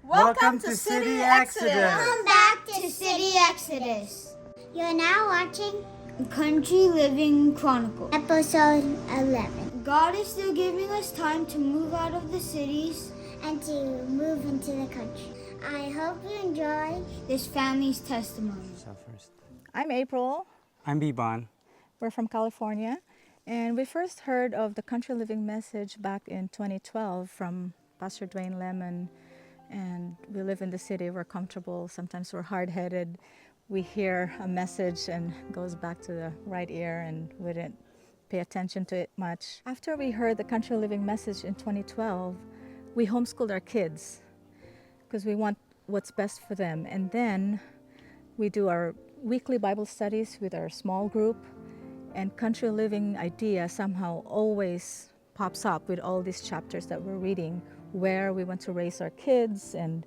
Welcome to City Exodus. Welcome back to City Exodus. You're now watching Country Living Chronicles, episode 11. God is still giving us time to move out of the cities and to move into the country. I hope you enjoy this family's testimony. I'm April. I'm Beban. We're from California, and we first heard of the Country Living message back in 2012 from Pastor Dwayne Lemon. And we live in the city, we're comfortable, sometimes we're hard-headed. We hear a message and it goes back to the right ear and we didn't pay attention to it much. After we heard the Country Living message in 2012, we homeschooled our kids because we want what's best for them. And then we do our weekly Bible studies with our small group, and Country Living idea somehow always pops up with all these chapters that we're reading, where we want to raise our kids and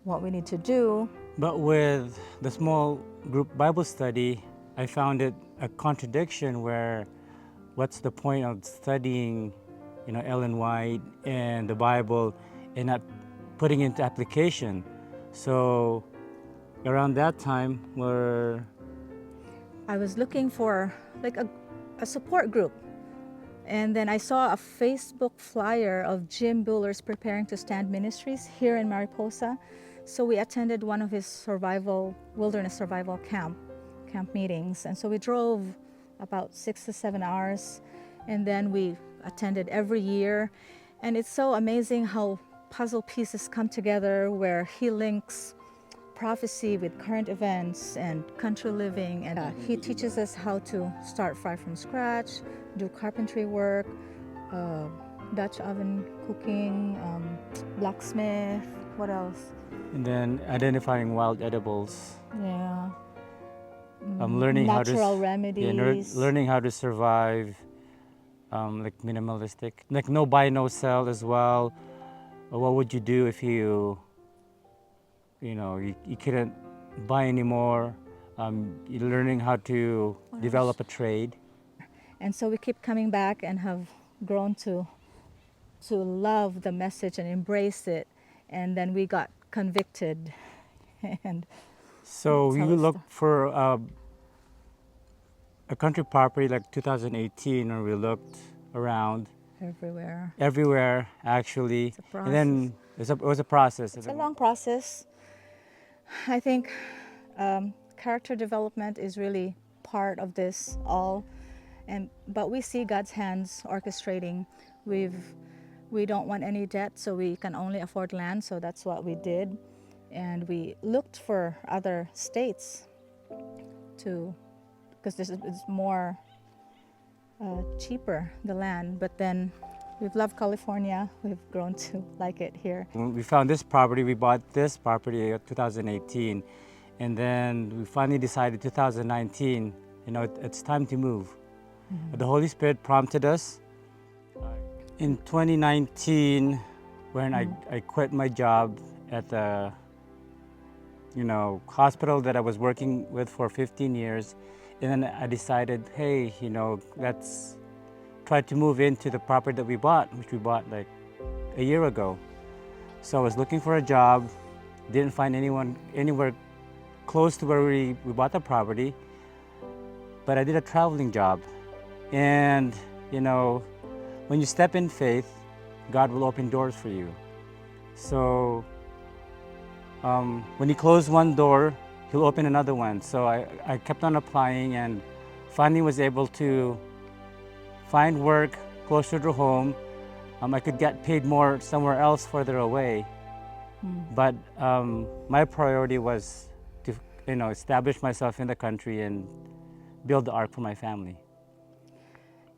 what we need to do. But with the small group Bible study, I found it a contradiction where what's the point of studying, Ellen White and the Bible and not putting into application? So around that time I was looking for like a support group. And then I saw a Facebook flyer of Jim Buller's Preparing to Stand Ministries here in Mariposa. So we attended one of his wilderness survival camp meetings. And so we drove about 6 to 7 hours, and then we attended every year. And it's so amazing how puzzle pieces come together, where he links prophecy with current events and country living, and he teaches us how to start fry from scratch, do carpentry work, Dutch oven cooking, blacksmith, what else? And then identifying wild edibles. Yeah. Learning Natural remedies. Learning how to survive, like minimalistic, like no buy, no sell as well. What would you do if you couldn't buy anymore? You're learning how to develop a trade. And so we keep coming back and have grown to love the message and embrace it. And then we got convicted. And so we looked for a country property like 2018, or we looked around. Everywhere, actually. It's a process. And then it was a process. It's a long process. I think character development is really part of this all. But we see God's hands orchestrating. We don't want any debt, so we can only afford land, so that's what we did. And we looked for other states because this is more cheaper, the land. But then we've loved California. We've grown to like it here. When we found this property, we bought this property in 2018. And then we finally decided 2019, it's time to move. The Holy Spirit prompted us. In 2019, when I quit my job at the hospital that I was working with for 15 years, and then I decided, hey, let's try to move into the property that we bought, which we bought like a year ago. So I was looking for a job, didn't find anywhere close to where we bought the property, but I did a traveling job. And, when you step in faith, God will open doors for you. So when He closed one door, He'll open another one. So I kept on applying and finally was able to find work closer to home. I could get paid more somewhere else further away. But my priority was to, establish myself in the country and build the ark for my family.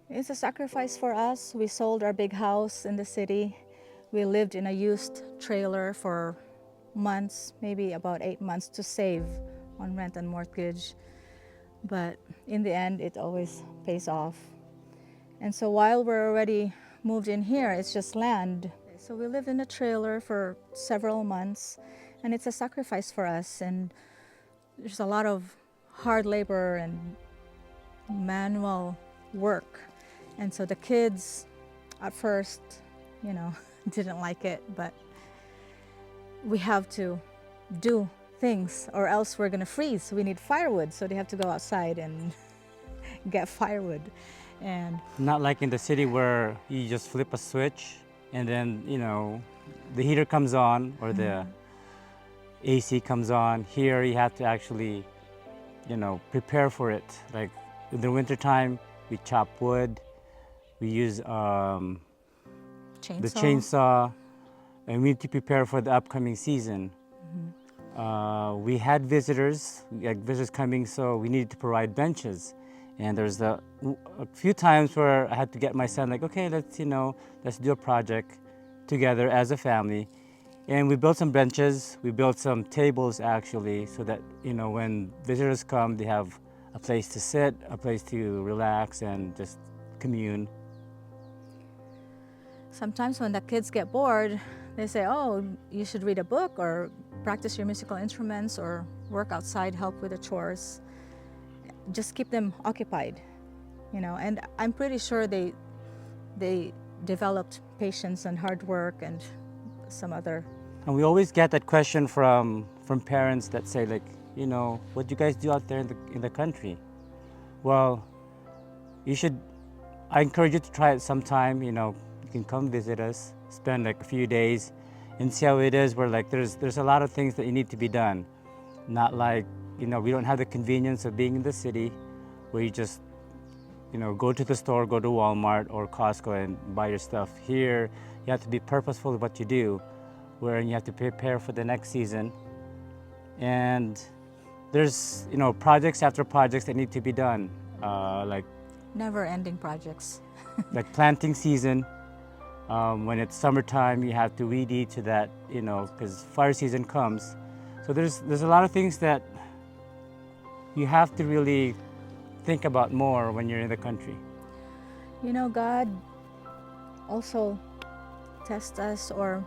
It's a sacrifice for us. We sold our big house in the city. We lived in a used trailer for months, maybe about 8 months, to save on rent and mortgage. But in the end, it always pays off. And so while we're already moved in here, it's just land. So we lived in a trailer for several months, and it's a sacrifice for us. And there's a lot of hard labor and manual work. And so the kids at first, didn't like it, but we have to do things or else we're gonna freeze. We need firewood, so they have to go outside and get firewood. And Not like in the city where you just flip a switch and then, the heater comes on or the AC comes on. Here you have to actually, prepare for it. Like in the wintertime, we chop wood, we use the chainsaw, and we need to prepare for the upcoming season. We had visitors coming, so we needed to provide benches. And there's a few times where I had to get my son, like, okay, let's do a project together as a family. And we built some benches, we built some tables actually, so that, when visitors come, they have a place to sit, a place to relax and just commune. sometimes when the kids get bored, they say, oh, you should read a book or practice your musical instruments or work outside, help with the chores. Just keep them occupied, and I'm pretty sure they developed patience and hard work and some other. And we always get that question from parents that say, like, what do you guys do out there in the country? Well, I encourage you to try it sometime. You can come visit us, spend like a few days and see how it is. Where like there's a lot of things that you need to be done. Not like, we don't have the convenience of being in the city where you just, go to the store, go to Walmart or Costco and buy your stuff. Here, you have to be purposeful with what you do, wherein you have to prepare for the next season. And there's, projects after projects that need to be done, like Never-ending projects. like planting season. When it's summertime, you have to weed eat to that, because fire season comes. So there's a lot of things that you have to really think about more when you're in the country. God also tests us, or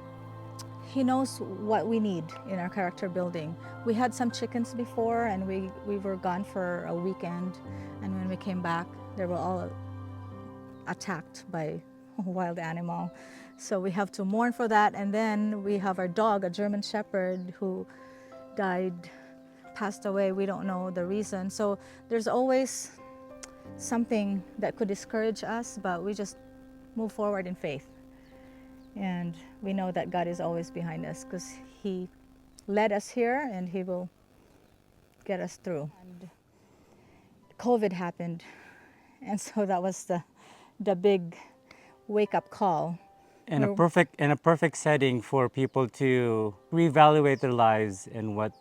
He knows what we need in our character building. We had some chickens before, and we were gone for a weekend, and when we came back, they were all attacked by a wild animal. So we have to mourn for that. And then we have our dog, a German Shepherd, who died, passed away. We don't know the reason. So there's always something that could discourage us, but we just move forward in faith. And we know that God is always behind us because He led us here and He will get us through. And COVID happened, and so that was the big wake-up call. And a perfect setting for people to reevaluate their lives and what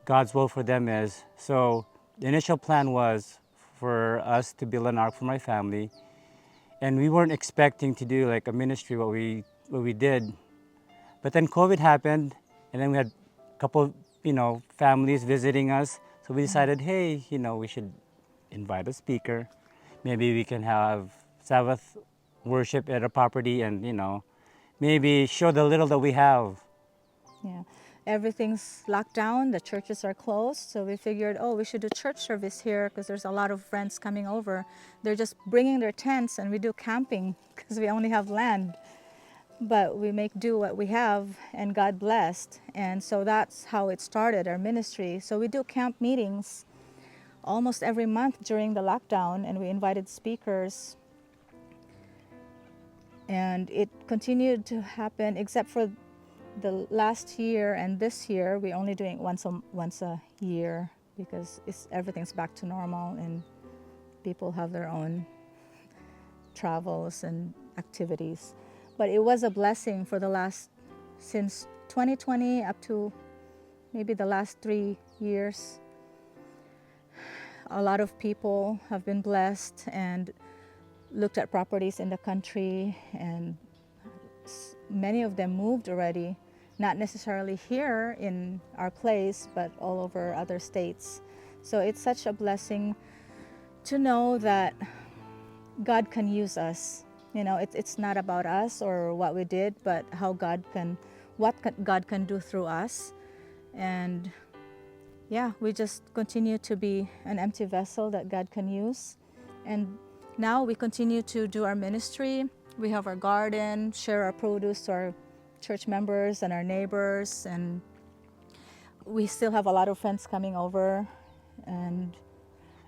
God's will for them is. So the initial plan was for us to build an ark for my family, and we weren't expecting to do like a ministry what we did. But then COVID happened, and then we had a couple, families visiting us. So we decided, hey, we should invite a speaker. Maybe we can have Sabbath worship at a property and, maybe show the little that we have. Yeah, everything's locked down, the churches are closed, so we figured, we should do church service here because there's a lot of friends coming over. They're just bringing their tents and we do camping because we only have land. But we make do what we have, and God blessed. And so that's how it started, our ministry. So we do camp meetings almost every month during the lockdown, and we invited speakers. And it continued to happen, except for the last year and this year. We're only doing once a year because everything's back to normal. And People have their own travels and activities. But it was a blessing for since 2020 up to maybe the last 3 years. A lot of people have been blessed and looked at properties in the country, and many of them moved already, not necessarily here in our place, but all over other states. So it's such a blessing to know that God can use us. It's not about us or what we did, but what God can do through us. And yeah, we just continue to be an empty vessel that God can use. And now we continue to do our ministry. We have our garden, share our produce to our church members and our neighbors, and we still have a lot of friends coming over. And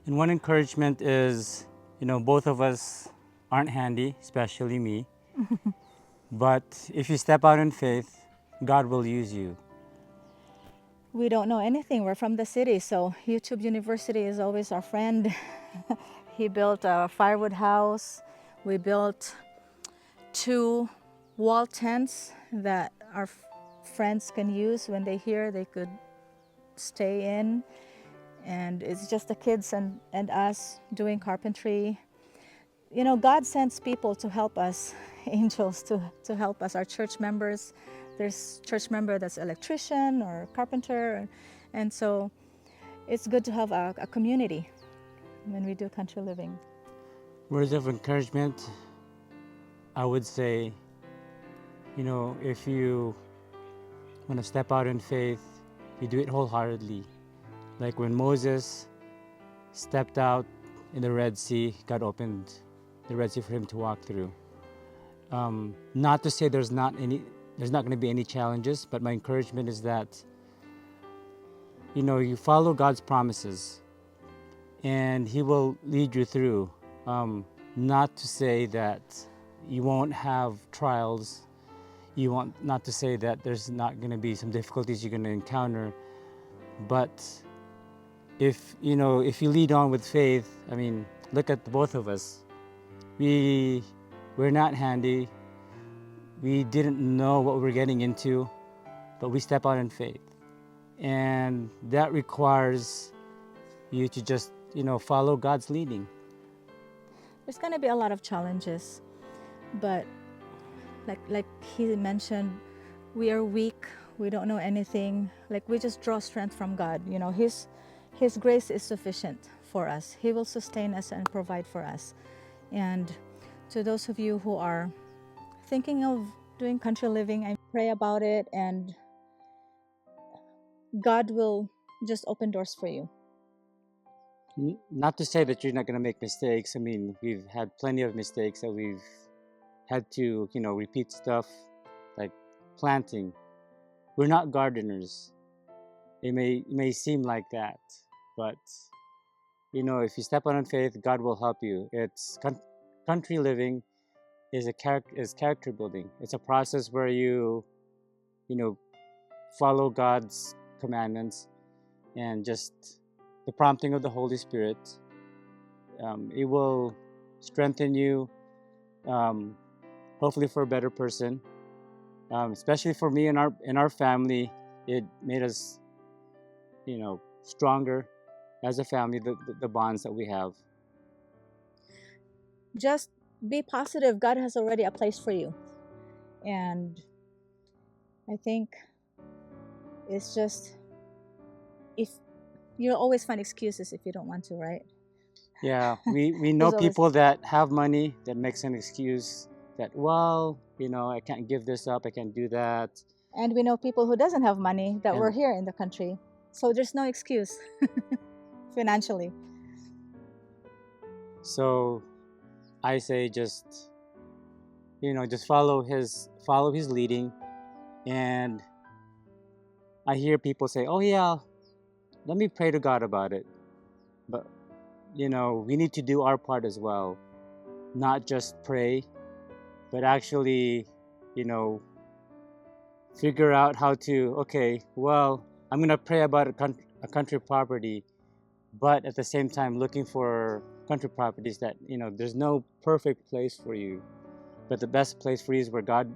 one encouragement is, both of us aren't handy, especially me. But if you step out in faith, God will use you. we don't know anything. We're from the city, so YouTube University is always our friend. He built a firewood house. We built 2 wall tents that our friends can use when they're here. They could stay in, and it's just the kids and us doing carpentry. God sends people to help us, angels to help us, our church members. There's church member that's electrician or carpenter, and so it's good to have a community when we do country living. Words of encouragement, I would say, if you want to step out in faith, you do it wholeheartedly. Like when Moses stepped out in the Red Sea, God opened the Red Sea for him to walk through. Not to say there's not going to be any challenges, but my encouragement is that, you follow God's promises and He will lead you through. Not to say that you won't have trials. Not to say that there's not going to be some difficulties you're going to encounter, but if you lead on with faith, look at both of us. We're not handy. We didn't know what we were getting into, but we step out in faith. And that requires you to just, follow God's leading. There's going to be a lot of challenges, but like he mentioned, we are weak. We don't know anything. We just draw strength from God. His grace is sufficient for us. He will sustain us and provide for us. And to those of you who are thinking of doing country living, I pray about it, and God will just open doors for you. Not to say that you're not going to make mistakes. We've had plenty of mistakes that we've had to, repeat stuff like planting. We're not gardeners. It may seem like that, but if you step out in faith, God will help you. It's country living is character building. It's a process where you follow God's commandments and just the prompting of the Holy Spirit. It will strengthen you, hopefully for a better person. Especially for me and our family, it made us, stronger as a family. The bonds that we have. Just be positive. God has already a place for you, and I think it's just, if you'll always find excuses if you don't want to, right? Yeah, we know people that have money that makes an excuse that, I can't give this up, I can't do that. And we know people who doesn't have money that were here in the country, so there's no excuse financially. So I say just follow his leading. And I hear people say, oh yeah, let me pray to God about it. But we need to do our part as well. Not just pray, but actually, figure out how to, I'm going to pray about a country property, but at the same time looking for country properties that, there's no perfect place for you, but the best place for you is where God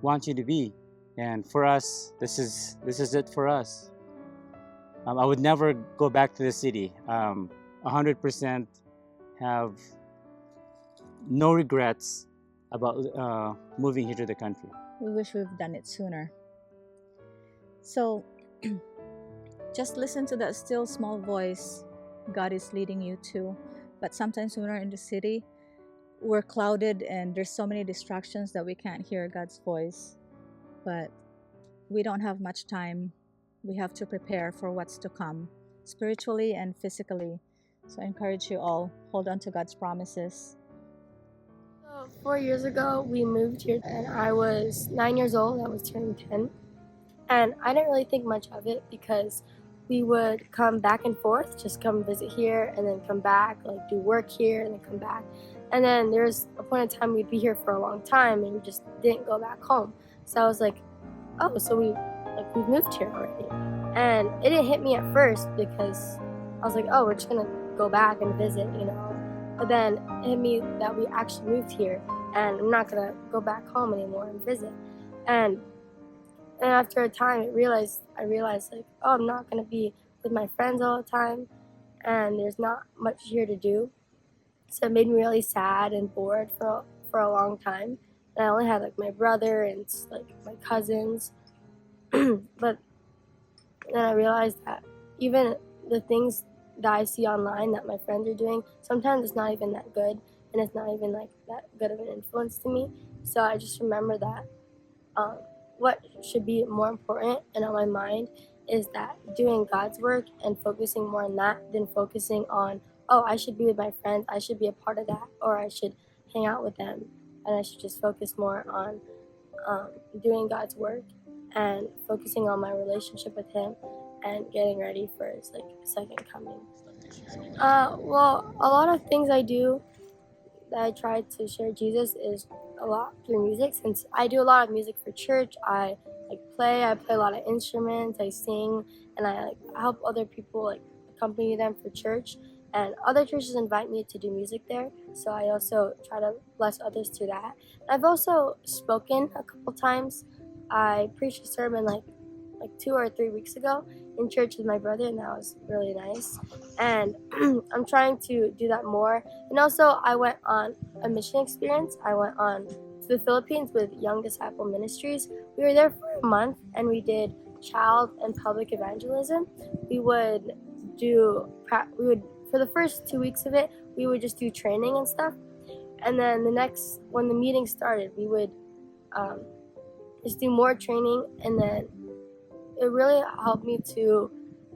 wants you to be. And for us, this is it for us. I would never go back to the city. 100% have no regrets about moving here to the country. We wish we've done it sooner. So just listen to that still small voice God is leading you to. But sometimes when we're in the city, we're clouded and there's so many distractions that we can't hear God's voice. But we don't have much time. We have to prepare for what's to come, spiritually and physically. So I encourage you all, hold on to God's promises. So 4 years ago, we moved here, and I was 9 years old. I was turning 10. And I didn't really think much of it because we would come back and forth, just come visit here and then come back, like do work here and then come back. And then there's a point in time we'd be here for a long time and we just didn't go back home. So I was like, oh, so we've moved here already. And it didn't hit me at first because I was like, oh, we're just gonna go back and visit, But then it hit me that we actually moved here and I'm not gonna go back home anymore and visit. And after a time, I realized like, oh, I'm not gonna be with my friends all the time, and there's not much here to do. So it made me really sad and bored for a long time. And I only had like my brother and like my cousins. But then I realized that even the things that I see online that my friends are doing, sometimes it's not even that good, and it's not even like that good of an influence to me. So I just remember that what should be more important and on my mind is that doing God's work and focusing more on that than focusing on, oh, I should be with my friends, I should be a part of that, or I should hang out with them, and I should just focus more on doing God's work and focusing on my relationship with Him and getting ready for His second coming. Well, a lot of things I do that I try to share Jesus is a lot through music. Since I do a lot of music for church, I play a lot of instruments, I sing, and I help other people accompany them for church. And other churches invite me to do music there, so I also try to bless others through that. I've also spoken a couple times. I preached a sermon like 2 or 3 weeks ago in church with my brother, and that was really nice. And I'm trying to do that more. And also, I went on a mission experience. I went on to the Philippines with Young Disciple Ministries. We were there for a month, and we did child and public evangelism. For the first 2 weeks of it, we would just do training and stuff. And then when the meeting started, we would just do more training, and then it really helped me to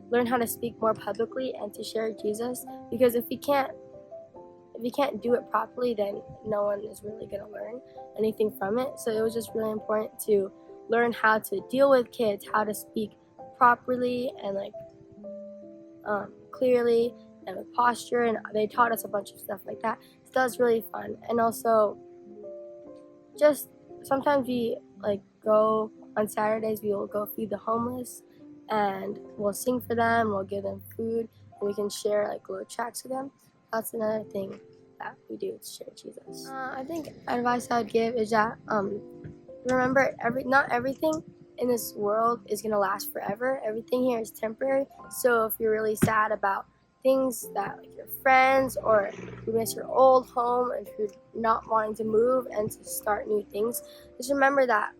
learn how to speak more publicly and to share Jesus, because if you can't do it properly, then no one is really going to learn anything from it. So it was just really important to learn how to deal with kids, how to speak properly and clearly and with posture, and they taught us a bunch of stuff like that. So that was really fun. And also just sometimes we go on Saturdays, we will go feed the homeless, and we'll sing for them, we'll give them food, and we can share little tracts with them. That's another thing that we do to share Jesus. I think advice I'd give is that remember, not everything in this world is going to last forever. Everything here is temporary. So if you're really sad about things that your friends, or you miss your old home, if you're not wanting to move and to start new things, just remember that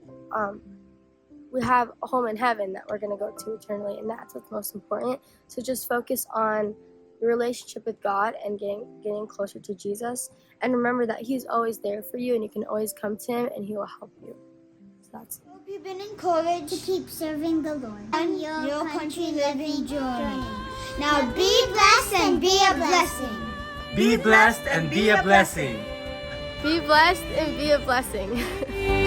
we have a home in heaven that we're going to go to eternally, and that's what's most important. So just focus on your relationship with God and getting closer to Jesus, and remember that He's always there for you, and you can always come to Him and He will help you. So that's it. Hope you've been encouraged to keep serving the Lord on your country living journey. Now be blessed and be a blessing. Be blessed and be a blessing. Be blessed and be a blessing.